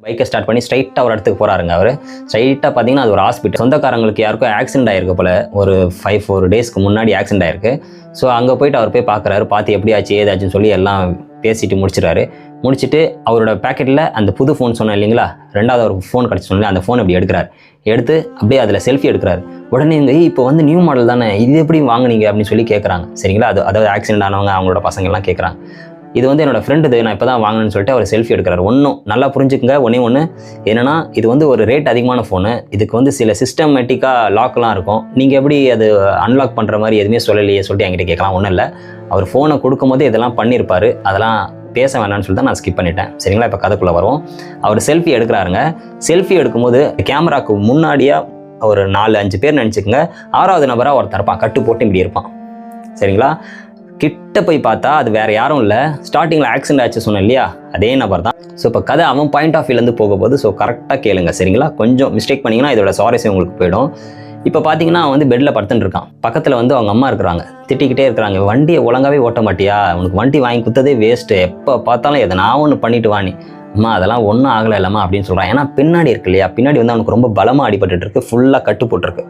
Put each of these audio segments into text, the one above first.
பைக்கை ஸ்டார்ட் பண்ணி ஸ்ட்ரைட்டாக ஒரு இடத்துக்கு போகிறாருங்க. அவர் ஸ்ட்ரைட்டாக பார்த்தீங்கன்னா அது ஒரு ஹாஸ்பிட்டல். சொந்தக்காரங்களுக்கு யாருக்கும் ஆக்சிடென்ட் ஆகிருக்கு போல், ஒரு 4 டேஸ்க்கு முன்னாடி ஆக்சிடென்ட் ஆகிருக்கு. ஸோ அங்கே போயிட்டு அவர் போய் பார்க்குறாரு. பார்த்து எப்படி ஆச்சு ஏதாச்சுன்னு சொல்லி எல்லாம் பேசிட்டு முடிச்சுட்டு அவரோட பேக்கெட்டில் அந்த புது ஃபோன் சொன்னேன் இல்லைங்களா, 2வது ஒரு ஃபோன் கிடச்சி சொன்னேன், அந்த ஃபோன் அப்படி எடுத்து அப்படியே அதில் செல்ஃபி எடுக்கிறாரு. உடனே இவங்க இப்போ வந்து நியூ மாடல் தானே, இது எப்படி வாங்குனீங்க அப்படின்னு சொல்லி கேட்குறாங்க. சரிங்களா, அதாவது ஆக்சிடென்ட் ஆனவங்க அவங்களோட பசங்கள்லாம் கேட்குறாங்க. இது வந்து என்னோடய ஃப்ரெண்டு, நான் இப்போ தான் வாங்கினேன்னு சொல்லிட்டு அவர் செல்ஃபி எடுக்கிறார். ஒன்றும் நல்லா புரிஞ்சுக்குங்க, ஒன்று என்னென்னா இது வந்து ஒரு ரேட் அதிகமான ஃபோனு. இதுக்கு வந்து சில சிஸ்டமேட்டிக்காக லாக்லாம் இருக்கும். நீங்கள் எப்படி அது அன்லாக் பண்ணுற மாதிரி எதுவுமே சொல்லலையே சொல்லிட்டு என்கிட்ட கேட்கலாம். ஒன்றும் இல்லை, அவர் ஃபோனை கொடுக்கும்போது இதெல்லாம் பண்ணியிருப்பார். அதெல்லாம் பேச வேணான்னு சொல்லிட்டு நான் ஸ்கிப் பண்ணிட்டேன். சரிங்களா, இப்போ கதைக்குள்ளே வரும். அவர் செல்ஃபி எடுக்கிறாருங்க. செல்ஃபி எடுக்கும்போது கேமராவுக்கு முன்னாடியாக ஒரு 4-5 பேர் நினச்சிக்கோங்க. 6வது நபராக ஒருத்தர் இருப்பான், கட்டு போட்டு இப்படி இருப்பான். சரிங்களா, கிட்ட போய் பார்த்தா அது வேறு யாரும் இல்லை, ஸ்டார்டிங்கில் ஆக்சிடென்ட் ஆச்சு சொன்னேன் இல்லையா, அதே நபர் தான். ஸோ இப்போ கதை அவன் பாயிண்ட் ஆஃப் வியூலேருந்து போகும்போது ஸோ கரெக்டாக கேளுங்க. சரிங்களா, கொஞ்சம் மிஸ்டேக் பண்ணிங்கன்னா இதோட சுவாரஸ்யம் உங்களுக்கு போயிடும். இப்போ பார்த்தீங்கன்னா அவன் வந்து பெட்டில் படுத்துட்டு இருக்கான். பக்கத்தில் வந்து அவங்க அம்மா இருக்கிறாங்க, திட்டிக்கிட்டே இருக்கிறாங்க, வண்டியை ஒழுங்காவே ஓட்ட மாட்டியா, உனக்கு வண்டி வாங்கி கொடுத்ததே வேஸ்ட்டு, எப்போ பார்த்தாலும் எதை நான் ஒன்று பண்ணிட்டு வாணி அம்மா, அதெல்லாம் ஒன்றும் ஆகலை இல்லைம்மா அப்படின்னு சொல்கிறான். ஏன்னா பின்னாடி இருக்கு இல்லையா, பின்னாடி வந்து அவனுக்கு ரொம்ப பலமாக அடிபட்டு இருக்கு, ஃபுல்லாக கட்டு போட்டிருக்கு.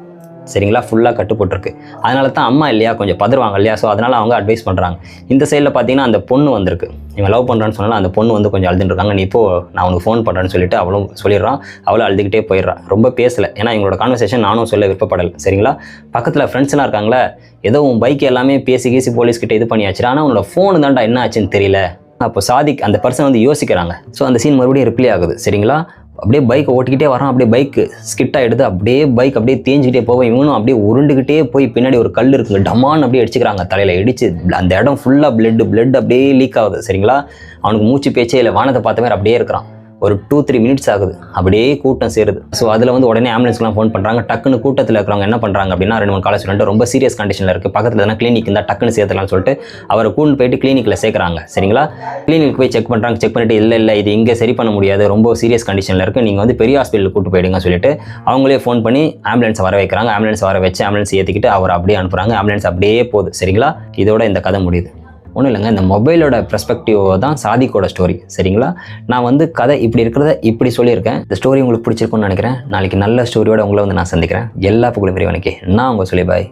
சரிங்களா, ஃபுல்லாக கட்டு போட்டிருக்கு. அதனால தான் அம்மா இல்லையா கொஞ்சம் பதறுவாங்க இல்லையா, ஸோ அதனால் அவங்க அட்வைஸ் பண்ணுறாங்க. இந்த சைடில் பார்த்தீங்கன்னா அந்த பொண்ணு வந்திருக்கு, இவன் லவ் பண்ணுறான்னு சொன்னாலும் அந்த பொண்ணு வந்து கொஞ்சம் அழுதுட்டு இருக்காங்க. நீ இப்போ நான் உனக்கு ஃபோன் பண்ணுறேன்னு சொல்லிட்டு அவளும் சொல்லிடுறான். அவளும் அழுதுகிட்டே போயிடுறான். ரொம்ப பேசலை, ஏன்னா இவங்களோட கான்வர்சேஷன் நானும் சொல்ல விருப்பப்படலை. சரிங்களா, பக்கத்தில் ஃப்ரெண்ட்ஸ்லாம் இருக்காங்களே, ஏதோ உன் பைக் எல்லாமே பேசி போலீஸ்கிட்ட இது பண்ணியாச்சு, ஆனால் உன்னோட ஃபோனு தான்டா என்ன ஆச்சுன்னு தெரியல. அப்போ சாதிக் அந்த பர்சன் வந்து யோசிக்கிறாங்க. ஸோ அந்த சீன் மறுபடியும் ரிப்ளை ஆகுது. சரிங்களா, அப்படியே பைக்கை ஓட்டிக்கிட்டே வரான். அப்படியே பைக்கு ஸ்கிட்டாக எடுத்து அப்படியே பைக் அப்படியே தேஞ்சிக்கிட்டே போவோம். இவனும் அப்படியே உருண்டுக்கிட்டே போய் பின்னாடி ஒரு கல் இருக்குங்க, டமான்னு அப்படியே அடிச்சுக்கிறாங்க தலையில். இடிச்சு அந்த இடம் ஃபுல்லாக பிளட் அப்படியே லீக் ஆகுது. சரிங்களா, அவனுக்கு மூச்சு பேச்சே இல்லை, வானத்தை பார்த்த மாதிரி அப்படியே இருக்கிறான். ஒரு 2-3 மினிட்ஸ் ஆகுது, அப்படியே கூட்டம் சேருது. ஸோ அதில் வந்து உடனே ஆம்புலன்ஸ்க்குலாம் ஃபோன் பண்ணுறாங்க. டக்குன்னு கூட்டத்தில் இருக்கிறவங்க என்ன பண்ணுறாங்க அப்படின்னா, 2-3 காலேஜ் ஸ்டூடெண்ட் ரொம்ப சீரியஸ் கண்டிஷனில் இருக்குது, பக்கத்தில் எதனா கிளினிக் இருந்தால் டக்குன்னு சேர்த்துலாம்னு சொல்லிட்டு அவரை கூண்டு போயிட்டு கிளினிக்கில் சேர்க்குறாங்க. சரிங்களா, கிளினிக் போய் செக் பண்ணுறாங்க. செக் பண்ணிட்டு இல்லை இது இங்கே சரி பண்ண முடியாது, ரொம்ப சீரியஸ் கண்டிஷனில் இருக்குது, நீங்கள் வந்து பெரிய ஹாஸ்பிட்டலுக்கு கூட்டு போயிடுங்க சொல்லிட்டு அவங்களே ஃபோன் பண்ணி ஆம்புலன்ஸை வர வைக்கிறாங்க. ஆம்புலன்ஸ் வர வச்சு ஆம்புலன்ஸ் ஏற்றிக்கிட்டு அவர் அப்படியே அனுப்புகிறாங்க. ஆம்புலன்ஸ் அப்படியே போகுது. சரிங்களா, இதோட இந்த கதை முடியுது. ஒன்றும் இல்லைங்க, இந்த மொபைலோட பெர்ஸ்பெக்டிவ் தான் சாதிக்கோட ஸ்டோரி. சரிங்களா, நான் வந்து கதை இப்படி இருக்கிறத இப்படி சொல்லியிருக்கேன். இந்த ஸ்டோரி உங்களுக்கு பிடிச்சிருக்குன்னு நினைக்கிறேன். நாளைக்கு நல்ல ஸ்டோரியோட உங்களை வந்து நான் சந்திக்கிறேன். எல்லா புகழும் இறைவனுக்கே. நான் உங்கள் சொல்லி பாய்.